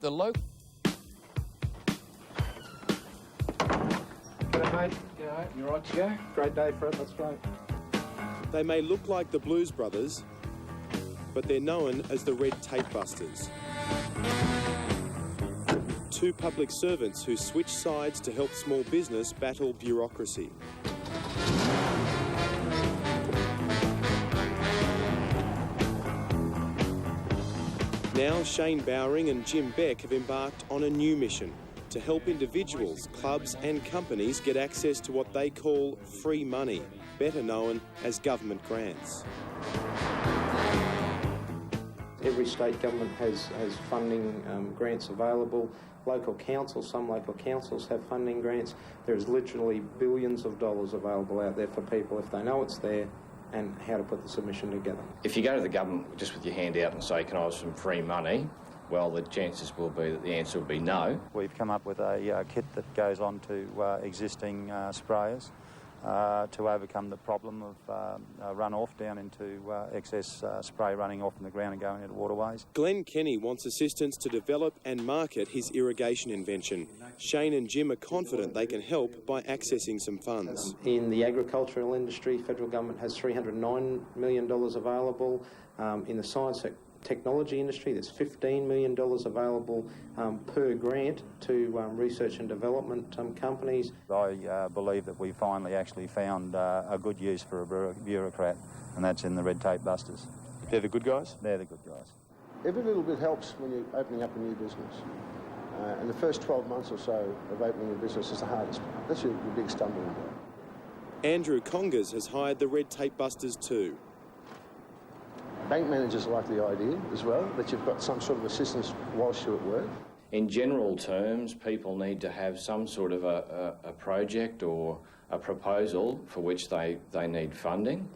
The local... G'day, mate. G'day. You all right to go? Great day for it, that's great. They may look like the Blues Brothers, but they're known as the Red Tape Busters. Two public servants who switch sides to help small business battle bureaucracy. Now Shane Bowring and Jim Beck have embarked on a new mission to help individuals, clubs and companies get access to what they call free money, better known as government grants. Every state government has funding grants available. Local councils, some local councils have funding grants. There's literally billions of dollars available out there for people if they know it's there and how to put the submission together. If you go to the government just with your hand out and say, can I have some free money? Well, the chances will be that the answer will be no. We've come up with a kit that goes on to existing sprayers to overcome the problem of runoff down into excess spray running off in the ground and going into waterways. Glenn Kenny wants assistance to develop and market his irrigation invention. Shane and Jim are confident they can help by accessing some funds. In the agricultural industry, federal government has $309 million available. In the science technology industry, there's $15 million available per grant to research and development companies. I believe that we finally actually found a good use for a bureaucrat, and that's in the Red Tape Busters. They're the good guys? They're the good guys. Every little bit helps when you're opening up a new business. And the first 12 months or so of opening a business is the hardest part. That's your big stumbling block. Andrew Congers has hired the Red Tape Busters too. Bank managers like the idea as well, that you've got some sort of assistance whilst you're at work. In general terms, people need to have some sort of a project or a proposal for which they need funding,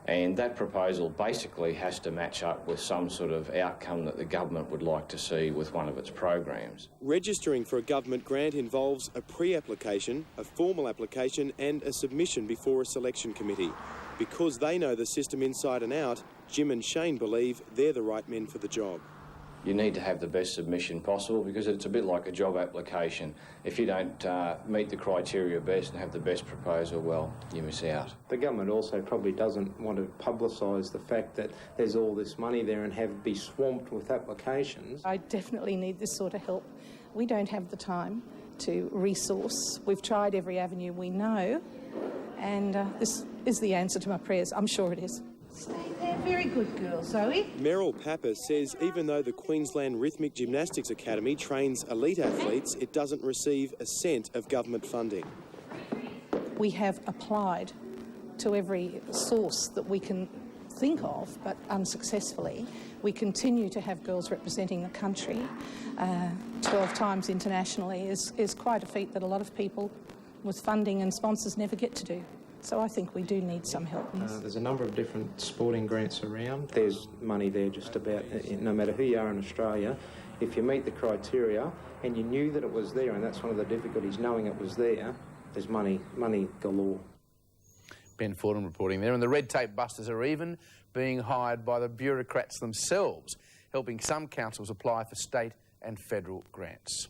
and that proposal basically has to match up with some sort of outcome that the government would like to see with one of its programs. Registering for a government grant involves a pre-application, a formal application and a submission before a selection committee. Because they know the system inside and out, Jim and Shane believe they're the right men for the job. You need to have the best submission possible because it's a bit like a job application. If you don't meet the criteria best and have the best proposal, well, you miss out. The government also probably doesn't want to publicise the fact that there's all this money there and be swamped with applications. I definitely need this sort of help. We don't have the time to resource. We've tried every avenue we know, and this is the answer to my prayers. I'm sure it is. They're very good girls, Zoe. Meryl Pappas says even though the Queensland Rhythmic Gymnastics Academy trains elite athletes, it doesn't receive a cent of government funding. We have applied to every source that we can think of, but unsuccessfully. We continue to have girls representing the country. 12 times internationally is quite a feat that a lot of people with funding and sponsors never get to do. So I think we do need some help. There's a number of different sporting grants around. There's money there just about, no matter who you are in Australia, if you meet the criteria and you knew that it was there, and that's one of the difficulties, knowing it was there, there's money galore. Ben Fordham reporting there. And the Red Tape Busters are even being hired by the bureaucrats themselves, helping some councils apply for state and federal grants.